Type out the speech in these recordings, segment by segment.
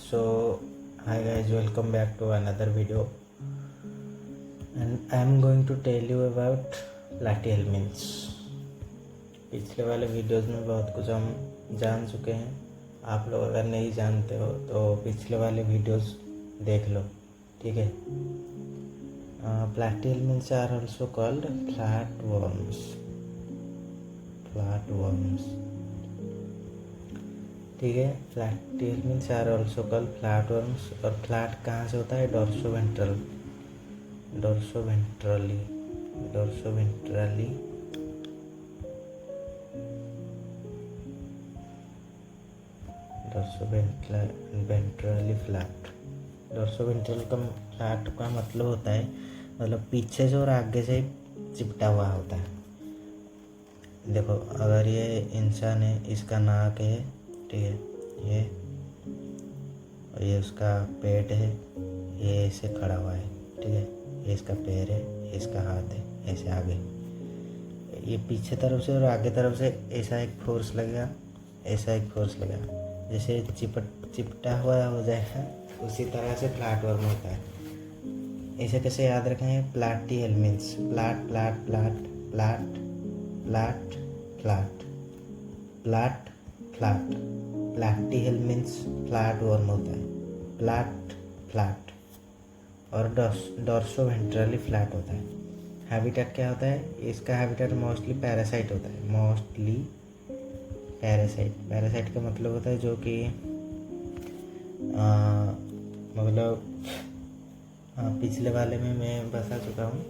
So, hi guys, welcome back to another video, and I am going to tell you about plateal means. पिछले वाले videos में बहुत कुछ हम जान चुके हैं। आप लोग अगर नहीं जानते हो तो पिछले वाले वीडियोस देख लो, ठीक है। plateal means are also called flatworms. ठीक है, फ्लैटेल means are also called flatworms. और फ्लैट कहाँ से होता है? डोर्सोवेंट्रली फ्लैट। डोर्सोवेंट्रल का फ्लैट का मतलब होता है, मतलब पीछे से और आगे से चिपटा हुआ होता है। देखो, अगर ये इंसान है, इसका नाक है, ठीक है, ये उसका पेट है, ये ऐसे खड़ा हुआ है, ठीक है, ये इसका पैर है, ये इसका हाथ है, ऐसे आगे। ये पीछे तरफ से और आगे तरफ से ऐसा एक फोर्स लगेगा, जैसे चिपटा हुआ हो जाएगा, उसी तरह से फ्लैटवर्म होता है। इसे कैसे याद रखेंगे? प्लाटियल मीन्स प्लाट प्लाट प्लाट प्लाट प्लाट फ्लैट फ्लैट फ्लैट। प्लाटियल मीन्स फ्लैटवर्म होता है, फ्लैट। और डोर्सोवेंट्रली फ्लैट होता है। हैबिटेट क्या होता है इसका? हैबिटेट मोस्टली पैरासाइट होता है। पैरासाइट का मतलब होता है जो कि मतलब पिछले वाले में मैं बता चुका हूँ।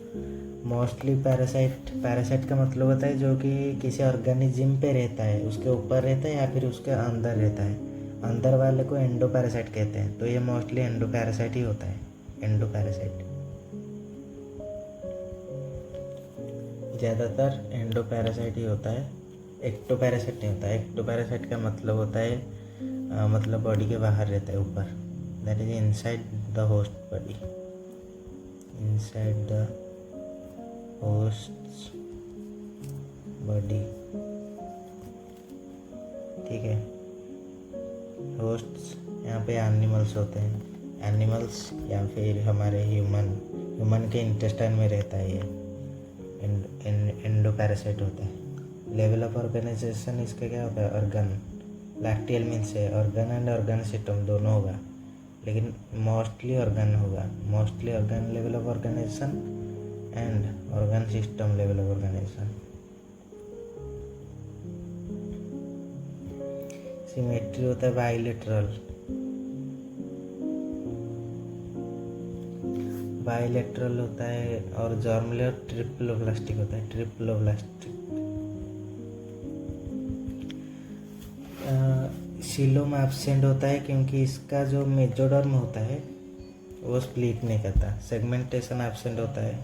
मोस्टली पैरासाइट का मतलब होता है जो कि किसी ऑर्गेनिज्म पे रहता है, उसके ऊपर रहता है या फिर उसके अंदर रहता है। अंदर वाले को एंडोपैरासाइट कहते हैं, तो ये मोस्टली एंडोपैरासाइट ही होता है। ज़्यादातर एंडोपैरासाइट ही होता है, एक्टोपैरासाइट नहीं होता है। एक्टोपैरासाइट का मतलब होता है मतलब बॉडी के बाहर रहता है, ऊपर, that is inside the host body, ठीक है। होस्ट्स यहाँ पे एनिमल्स होते हैं, एनिमल्स या फिर हमारे ह्यूमन के इंटेस्टाइन में रहता है, ये एंडोपैरासाइट होता है। लेवल ऑफ ऑर्गेनाइजेशन इसका क्या होता है? ऑर्गन। लैक्टियल मीन्स है ऑर्गन एंड ऑर्गन सिस्टम दोनों होगा, लेकिन मोस्टली ऑर्गन होगा। Mostly organ level of organisation and organ system level of organisation. Symmetry होता है बाइलेटरल होता है, और जर्मले और ट्रिप्लोब्लास्टिक होता है। सीलोम एब्सेंट होता है क्योंकि इसका जो मेजोडर्म होता है वो स्प्लिट नहीं करता। सेगमेंटेशन एब्सेंट होता है।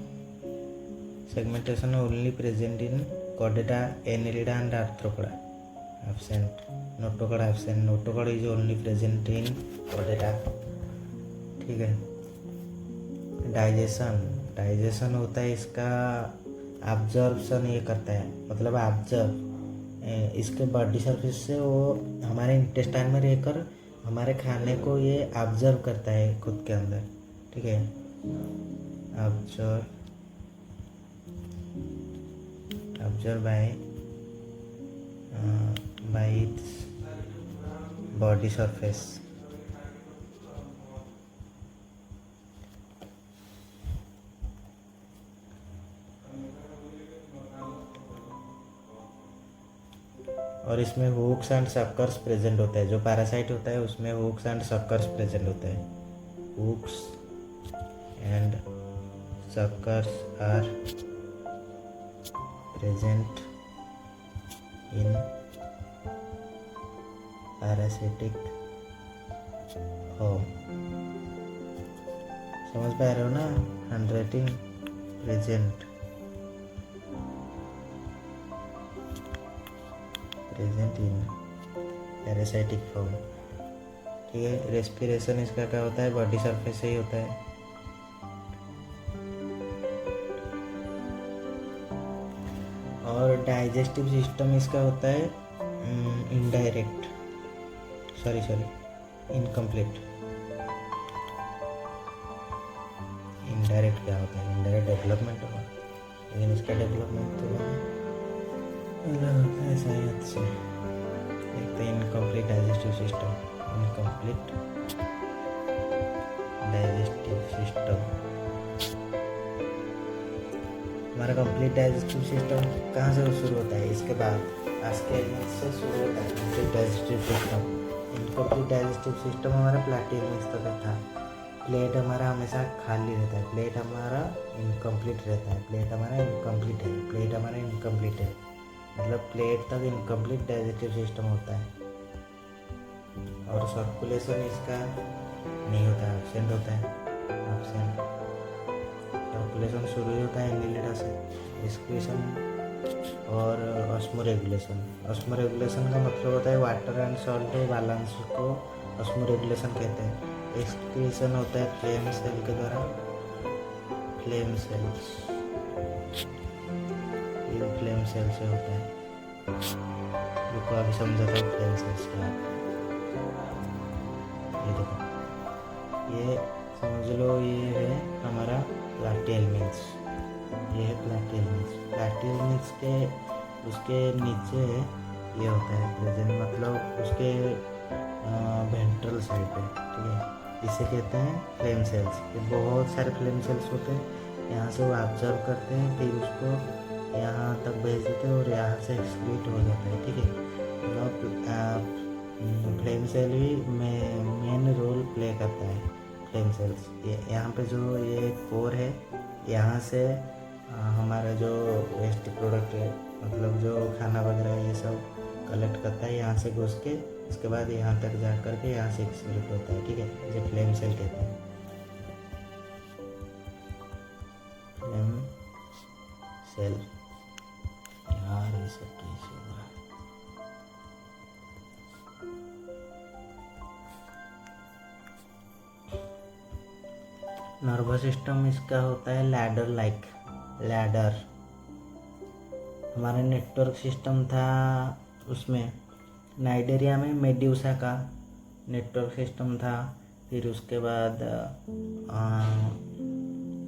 Segmentation only present in Chordata, Annelida and arthropoda. Absent notochord absent. Notochord is only present in Chordata, ठीक है। डाइजेशन होता है इसका, एब्जॉर्प्शन ये करता है, मतलब एब्जॉर्ब इसके बॉडी सरफेस से वो हमारे इंटेस्टाइन में रहकर हमारे खाने को ये ऑब्जर्व करता है खुद के अंदर, ठीक है। Observe by its body surface. और इसमें हुक्स एंड सक्कर्स प्रेजेंट होता है। जो पैरासाइट होता है उसमें हुक्स एंड सक्कर्स प्रेजेंट होते हैं। Hooks and suckers are present in parasitic form. समझ पा रहे हो ना? हैंडराइटिंग प्रेजेंट इन पैरासाइटिक फॉर्म, ठीक है। रेस्पिरेशन इसका क्या होता है? बॉडी सरफेस से ही होता है। और डाइजेस्टिव सिस्टम इसका होता है इनडायरेक्ट, इनकम्प्लीट। इनडायरेक्ट क्या होता है? इनडायरेक्ट डेवलपमेंट होगा, लेकिन इसका डेवलपमेंट तो अलग होता है शायद से। एक तो incomplete digestive system, incomplete digestive system. हमारा कंप्लीट डाइजेस्टिव सिस्टम कहाँ से शुरू होता है? इसके बाद आस्केरियंस से शुरू होता है complete digestive system. Incomplete digestive system हमारा प्लैटियलमिन्स तक था। प्लेट हमारा हमेशा खाली रहता है, प्लेट हमारा इनकम्प्लीट रहता है, प्लेट हमारा इनकम्प्लीट है, प्लेट हमारा इनकम्प्लीट है, मतलब प्लेट तक इनकम्प्लीट डाइजेस्टिव सिस्टम होता है। और सर्कुलेशन इसका नहीं होता है, एब्सेंट होता है, एब्सेंट। सर्कुलेशन शुरू ही होता है इनलेटा से, एक्सक्रीशन और ऑस्मोरेगुलेशन। ऑस्मोरेगुलेशन का मतलब होता है वाटर एंड सॉल्ट बैलेंस को ऑस्मोरेगुलेशन कहते हैं। एक्सक्रीशन होता है फ्लेम सेल के द्वारा, फ्लेम सेल्स, ये फ्लेम सेल से होता है। रुको अभी समझाता हूँ फ्लेम सेल्स क्या है। ये देखो, ये समझ लो, ये है हमारा प्लैटियलमिन्स, ये है प्लैटियलमिन्स। प्लैटियलमिन्स के उसके नीचे ये होता है प्रेजेंट, मतलब उसके वेंट्रल साइड पे, ठीक है। इसे कहते हैं फ्लेम सेल्स। ये बहुत सारे फ्लेम सेल्स होते हैं, यहाँ से वो ऑब्जर्व करते हैं, फिर उसको यहाँ तक भेज देते हैं और यहाँ से एक्सक्रीट हो जाता है, ठीक है। मतलब फ्लेम सेल भी मेन रोल प्ले करता है। फ्लेम सेल्स यहाँ पे जो ये कोर है, यहाँ से हमारा जो वेस्ट प्रोडक्ट है, मतलब जो खाना वगैरह ये सब कलेक्ट करता है, यहाँ से घुस के इसके बाद यहाँ तक जा कर के यहाँ से एक्सक्रीट होता है, ठीक है। इसे फ्लेम सेल कहते हैं, फ्लेम सेल। यार ये सब कैसे हो रहा है? नर्वस सिस्टम इसका होता है लैडर लाइक, लैडर। हमारा नेटवर्क सिस्टम था, उसमें नाइजीरिया में मेड्यूसा का नेटवर्क सिस्टम था। फिर उसके बाद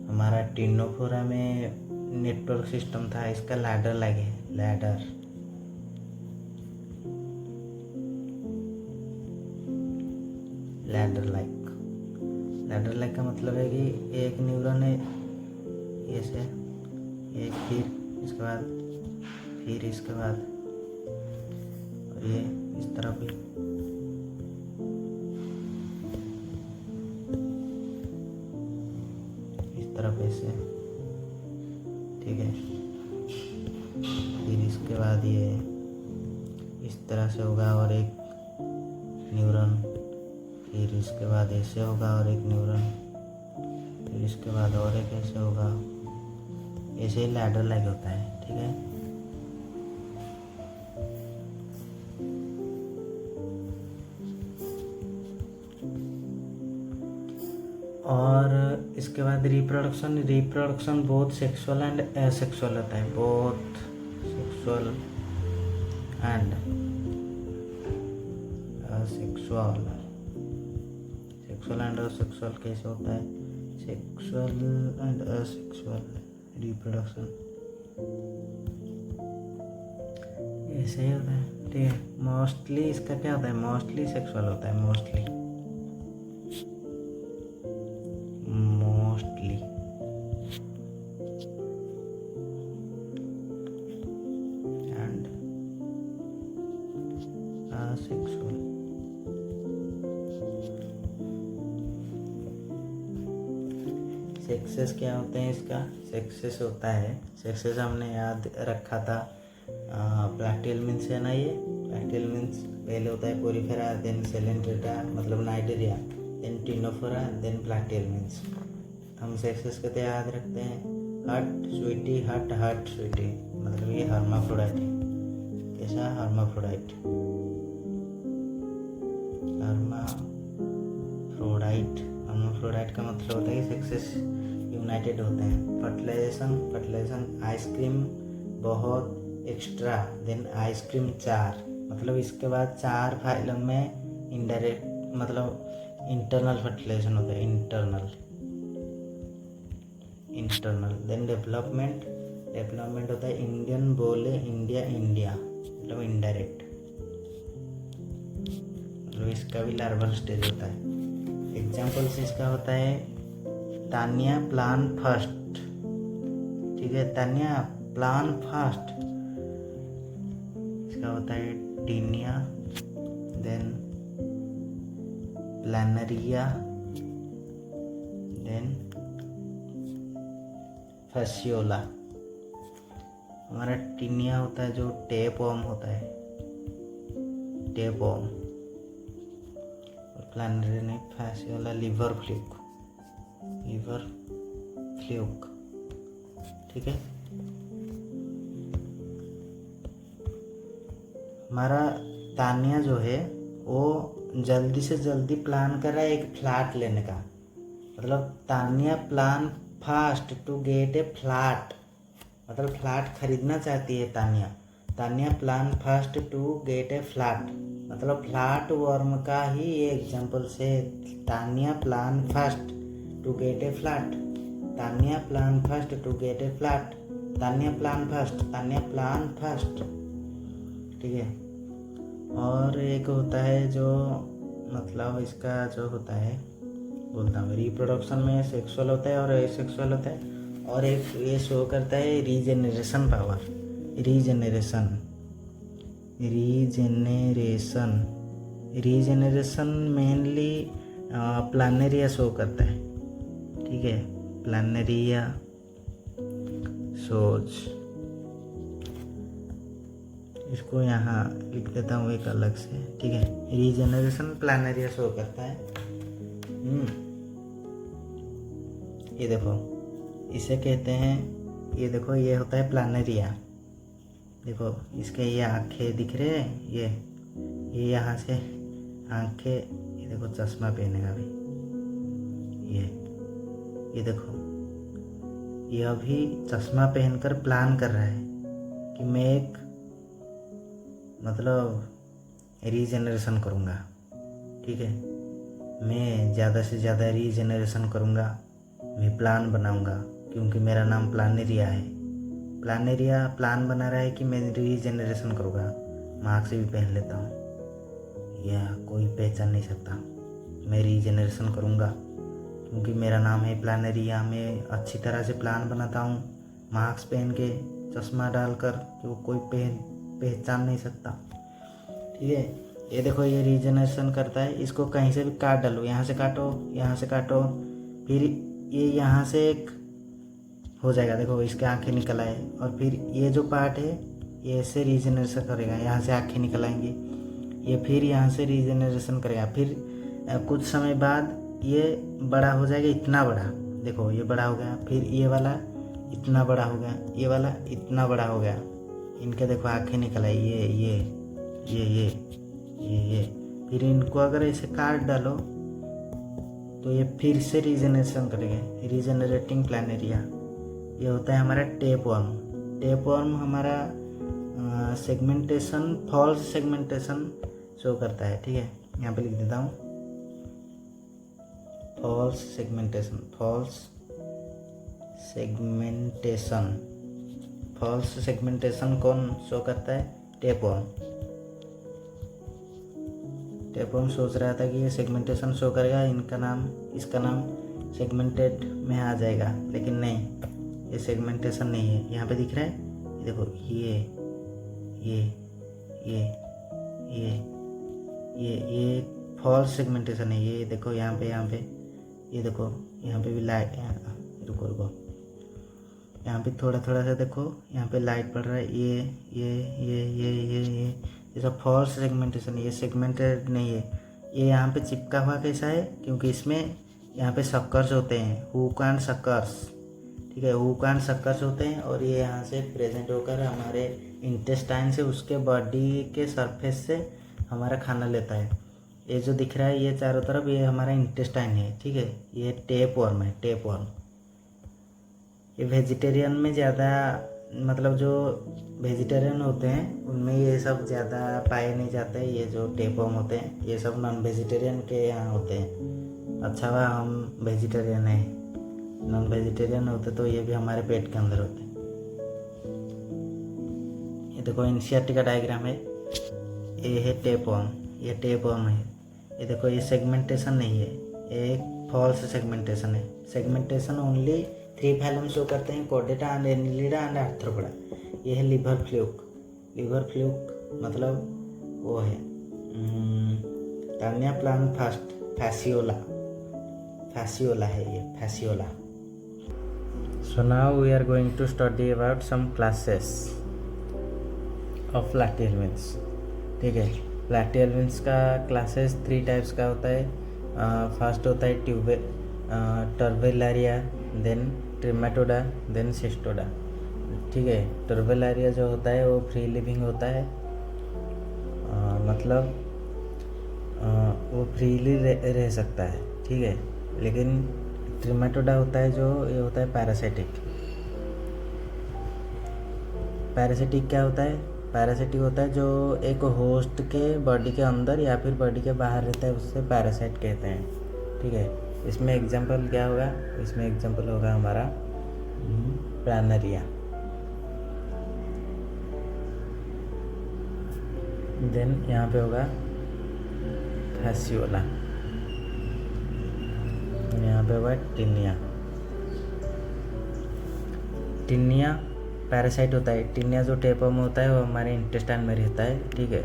हमारा टिनोफोरा में नेटवर्क सिस्टम था, इसका लैडर लाइक है, ladder. Ladder like, ladder like का मतलब है कि एक न्यूरॉन है ऐसे, एक, फिर इसके बाद, फिर इसके बाद, और ये इस तरफ भी, इस तरफ ऐसे, ठीक है। फिर इसके बाद ये इस तरह से होगा और एक न्यूरॉन, फिर इसके बाद ऐसे होगा और एक न्यूरॉन, फिर इसके बाद और एक ऐसे होगा। ऐसे ही लैडर लाइक होता है, ठीक है। और इसके बाद रिप्रोडक्शन बहुत सेक्सुअल एंड एसेक्सुअल होता है, बहुत sexual and asexual. Sexual and asexual कैसे होता है? सेक्सुअल एंड असेक्सुअल रिप्रोडक्शन ऐसे ही होता है, ठीक है। मोस्टली इसका क्या होता है? मोस्टली सेक्सुअल होता है, मोस्टली एंड असेक्सुअल। सेक्सेस क्या होते हैं इसका? सेक्सेस होता है, सेक्सेस हमने याद रखा था प्लैटियलमिन्स है ना, ये प्लैटियलमिन्स पहले होता है पोरिफेरा, देन सेलेंट्रेटा मतलब नाइजीरिया, देन टिनोफोरा, देन प्लैटियलमिन्स। हम सेक्सेस कहते याद रखते हैं हट स्वीटी, हट हट स्वीटी, मतलब ये हर्माफ्रोडाइट है। कैसा? Hermaphrodite, hermaphrodite. हर्माफ्रोडाइट का मतलब होता है कि सेक्सेस यूनाइटेड होते हैं। फर्टिलाइजेशन आइसक्रीम बहुत एक्स्ट्रा, देन आइसक्रीम 4, मतलब इसके बाद 4 फाइलम में इनडायरेक्ट मतलब इंटरनल फर्टिलाइजेशन होता है, इंटरनल। देन डेवलपमेंट होता है इंडियन बोले इंडिया, मतलब इनडायरेक्ट, मतलब इसका भी लार्वल स्टेज होता है। एग्जाम्पल्स इसका होता है तानिया प्लान फर्स्ट, ठीक है, तानिया प्लान फर्स्ट। इसका होता है टीनिया, देन प्लानरिया, देन फैसियोला। हमारा टीनिया होता है जो टेपवर्म होता है, टेपवर्म। और प्लानरिया नहीं, फैसियोला लिवर फ्लूक, ठीक है। हमारा तानिया जो है वो जल्दी से जल्दी प्लान कर रहा है एक फ्लैट लेने का, मतलब Taenia plan fast to get a flat, मतलब फ्लैट खरीदना चाहती है Taenia plan fast to get a flat, मतलब फ्लैट वर्म का ही ये एग्जाम्पल से। Taenia plan fast to get a flat, Taenia plan fast to get a flat, Taenia plan fast, ठीक है। और एक होता है जो मतलब इसका जो होता है, बोलता हूँ, रिप्रोडक्शन में सेक्सुअल होता है और एसेक्सुअल होता है। और एक ये शो करता है regeneration power, regeneration mainly Planaria show करता है, ठीक है, प्लानेरिया शोज। इसको यहाँ लिख देता हूँ एक अलग से, ठीक है। रीजेनरेशन प्लानेरिया शो करता है। ये देखो, इसे कहते हैं, ये देखो, ये होता है प्लानेरिया। देखो इसके ये आँखें दिख रहे हैं, ये यहाँ से आँखें, ये देखो चश्मा पहनेगा अभी, ये देखो, ये अभी चश्मा पहनकर प्लान कर रहा है कि मैं एक मतलब रीजेनरेशन करूँगा, ठीक है, मैं ज़्यादा से ज़्यादा रीजेनरेशन करूँगा, मैं प्लान बनाऊँगा, क्योंकि मेरा नाम प्लानेरिया है। प्लानेरिया प्लान बना रहा है कि मैं रीजेनरेशन करूँगा। मार्क्स भी पहन लेता हूँ, यह कोई पहचान नहीं सकता, मैं रीजेनरेशन करूँगा क्योंकि मेरा नाम है प्लानेरिया। मैं अच्छी तरह से प्लान बनाता हूँ, मास्क पहन के, चश्मा डालकर, जो कोई पहचान नहीं सकता, ठीक है। ये देखो, ये रीजनरेशन करता है। इसको कहीं से भी काट डालो, यहाँ से काटो, यहाँ से काटो, फिर ये यहाँ से एक हो जाएगा। देखो इसके आँखें निकल आए, और फिर ये जो पार्ट है ये ऐसे रीजनरेशन करेगा, यहाँ से आँखें निकल आएंगी, ये फिर यहाँ से रीजनरेशन करेगा। फिर कुछ समय बाद ये बड़ा हो जाएगा, इतना बड़ा, देखो ये बड़ा हो गया, फिर ये वाला इतना बड़ा हो गया, ये वाला इतना बड़ा हो गया। इनके देखो आँखें निकल आई, ये। फिर इनको अगर ऐसे काट डालो तो ये फिर से रीजनरेशन करेंगे, रीजनरेटिंग प्लानेरिया। ये होता है हमारा टेपवर्म। टेपवर्म हमारा सेगमेंटेशन, फॉल्स सेगमेंटेशन शो करता है, ठीक है। यहाँ पे लिख देता हूँ, फॉल्स सेगमेंटेशन कौन शो करता है? टेपवर्म सोच रहा था कि ये सेगमेंटेशन शो करेगा, इसका नाम सेगमेंटेड में आ जाएगा, लेकिन नहीं, ये सेगमेंटेशन नहीं है। यहाँ पे दिख रहा है, ये देखो, ये फॉल्स सेगमेंटेशन है। ये देखो यहाँ पे ये देखो, यहाँ पे भी लाइट, रुको, यहाँ पे थोड़ा सा देखो, यहाँ पे लाइट पड़ रहा है। ये सब फॉल्स सेगमेंटेशन है, ये सेगमेंटेड नहीं है। ये यहाँ पे चिपका हुआ कैसा है? क्योंकि इसमें यहाँ पे सक्कर्स होते हैं, हुक एंड सक्कर्स, ठीक है, हुक एंड सक्कर्स होते हैं, और ये यहाँ से प्रेजेंट होकर हमारे इंटेस्टाइन से, उसके बॉडी के सरफेस से हमारा खाना लेता है। ये जो दिख रहा है ये चारों तरफ, ये हमारा इंटेस्टाइन है, ठीक है। ये टेपवर्म है, टेपवर्म। ये वेजिटेरियन में ज़्यादा मतलब जो वेजिटेरियन होते हैं उनमें ये सब ज़्यादा पाए नहीं जाते, ये जो टेपवर्म होते हैं ये सब नॉन वेजिटेरियन के यहाँ होते हैं। अच्छा हुआ हम वेजिटेरियन हैं, नॉन वेजिटेरियन होते तो ये भी हमारे पेट के अंदर होते। ये देखो एनसीईआरटी का डायग्राम है, ये है टेपवर्म, ये टेपवर्म है। ये देखो ये सेगमेंटेशन नहीं है, ये एक फॉल्स सेगमेंटेशन है। सेगमेंटेशन ओनली 3 फाइलम शो करते हैं, Chordata and Annelida and Arthropoda. ये है लिवर फ्लूक। लिवर फ्लूक मतलब वो है तानिया प्लान फास्ट फैसियोला, फैसियोला है ये, Fasciola. So now we are going to study about some classes of Platyhelminthes. ठीक है, प्लैटिहेल्मिन्थ्स का क्लासेस 3 टाइप्स का होता है। फर्स्ट होता है टर्बेलारिया, देन ट्रिमेटोडा, देन सिस्टोडा। ठीक है, टर्बेलारिया जो होता है वो फ्री लिविंग होता है, मतलब वो फ्रीली रह सकता है। ठीक है, लेकिन ट्रिमेटोडा होता है जो ये होता है पैरासिटिक। पैरासिटिक क्या होता है? पैरासिटिक होता है जो एक होस्ट के बॉडी के अंदर या फिर बॉडी के बाहर रहता है, उससे पैरासाइट कहते हैं। ठीक है, इसमें एग्जांपल क्या होगा? इसमें एग्जांपल होगा हमारा प्लानरिया। देन यहाँ पे होगा फैसियोला, यहाँ पे होगा टिनिया। टिनिया पैरासाइट होता है। टिनिया जो टेपवर्म होता है वो हमारे इंटेस्टाइन में रहता है। ठीक है,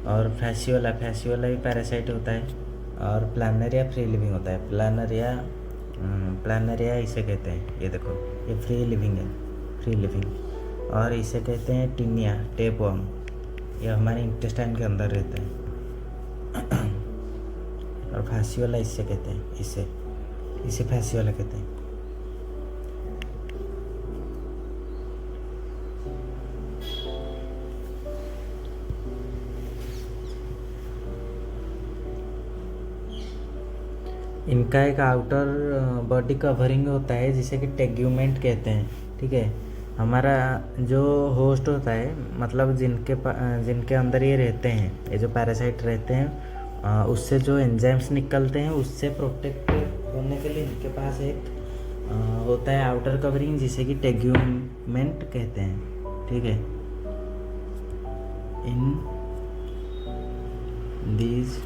और फैसियोला भी पैरासाइट होता है। और प्लानरिया फ्री लिविंग होता है। प्लानरिया इसे कहते हैं, ये देखो ये फ्री लिविंग है, फ्री लिविंग। और इसे कहते हैं टिनिया टेपवर्म, ये हमारे इंटेस्टाइन के अंदर रहता है। और फैसियोला इससे कहते हैं, इसे फैसियोला कहते हैं। इनका एक आउटर बॉडी कवरिंग होता है जिसे कि टेग्यूमेंट कहते हैं। ठीक है, हमारा जो होस्ट होता है, मतलब जिनके अंदर ये रहते हैं, ये जो पैरासाइट रहते हैं, उससे जो एंजाइम्स निकलते हैं उससे प्रोटेक्ट करने के लिए इनके पास एक होता है आउटर कवरिंग जिसे कि टेग्यूमेंट कहते हैं। ठीक है, in these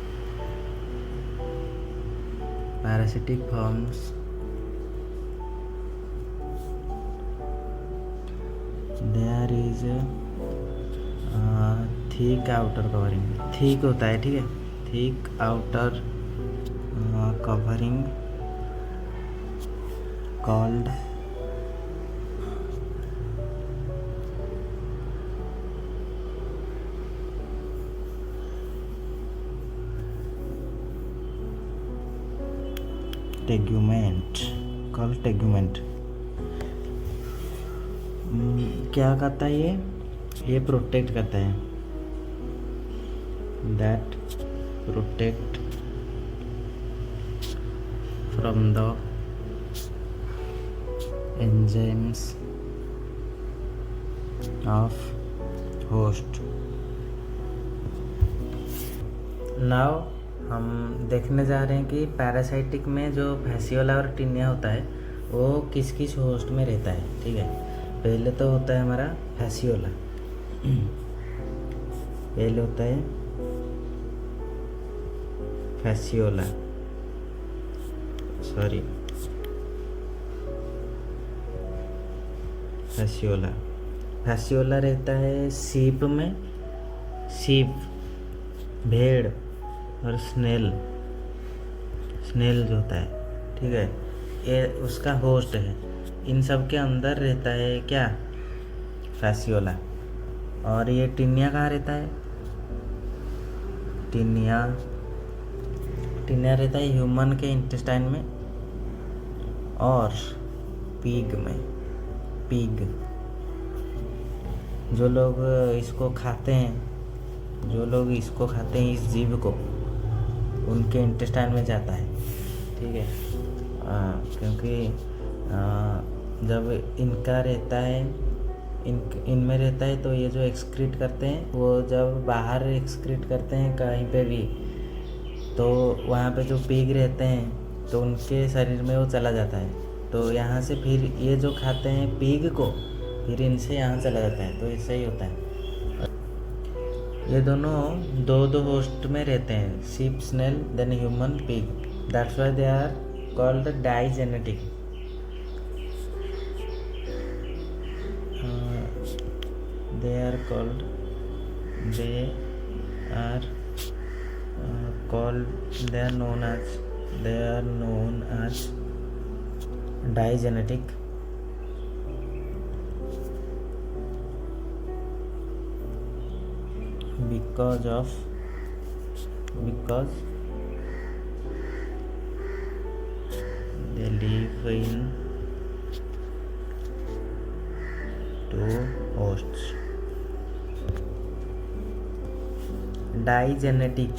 parasitic forms there is a thick outer covering, thick होता है। ठीक है, thick outer covering called tegument, called tegument. क्या करता है ये प्रोटेक्ट करता है, that protect from the enzymes of host. Now हम देखने जा रहे हैं कि पैरासाइटिक में जो फैसियोला और टिनिया होता है वो किस किस होस्ट में रहता है। ठीक है, पहले तो होता है हमारा फैसियोला। पहले होता है फैसियोला, सॉरी फैसियोला रहता है सीप में, सीप, भेड़ और स्नेल जो होता है। ठीक है, ये उसका होस्ट है। इन सब के अंदर रहता है क्या? फैसियोला। और ये टिनिया कहाँ रहता है? टिनिया रहता है ह्यूमन के इंटेस्टाइन में और पिग में। पिग जो लोग इसको खाते हैं, इस जीव को, उनके इंटेस्टाइन में जाता है। ठीक है, क्योंकि जब इनका रहता है इनमें रहता है। तो ये जो एक्सक्रीट करते हैं वो जब बाहर एक्सक्रीट करते हैं कहीं पे भी, तो वहाँ पे जो पिग रहते हैं तो उनके शरीर में वो चला जाता है। तो यहाँ से फिर ये जो खाते हैं पिग को, फिर इनसे यहाँ चला जाता है। तो इससे ही होता है। ये दोनों दो होस्ट में रहते हैं, sheep, snail, then human, pig. That's why they are called digenetic. They are called known as digenetic because they live in two hosts. Digenetic,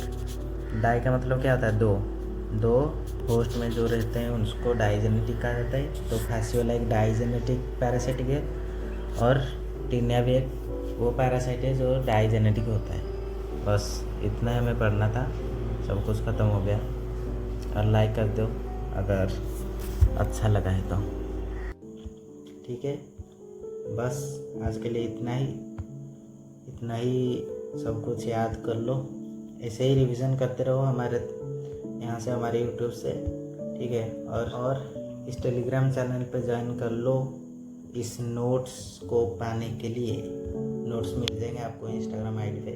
di का मतलब क्या होता है? दो होस्ट में जो रहते हैं उसको डाइजेनेटिक कहा जाता है। तो खांसी वाला एक डाइजेनेटिक पैरासाइटिक है, और टीनिया भी एक वो पैरासाइट है जो डाइजेनेटिक होता है। बस इतना हमें पढ़ना था, सब कुछ ख़त्म हो गया। और लाइक कर दो अगर अच्छा लगा है तो। ठीक है, बस आज के लिए इतना ही सब कुछ याद कर लो। ऐसे ही रिवीजन करते रहो हमारे यहाँ से, हमारे यूट्यूब से। ठीक है, और इस टेलीग्राम चैनल पे ज्वाइन कर लो इस नोट्स को पाने के लिए। नोट्स मिल जाएंगे आपको इंस्टाग्राम आईडी पे,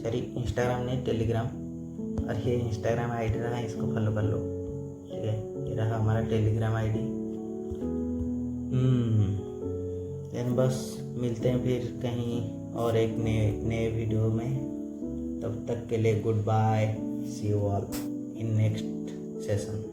सॉरी इंस्टाग्राम नहीं, टेलीग्राम। और ये इंस्टाग्राम आईडी रहा, इसको फॉलो कर लो। ठीक है, ये रहा हमारा टेलीग्राम आईडी। देन बस मिलते हैं फिर कहीं और एक नए वीडियो में। तब तक के लिए good bye, see you all in next session.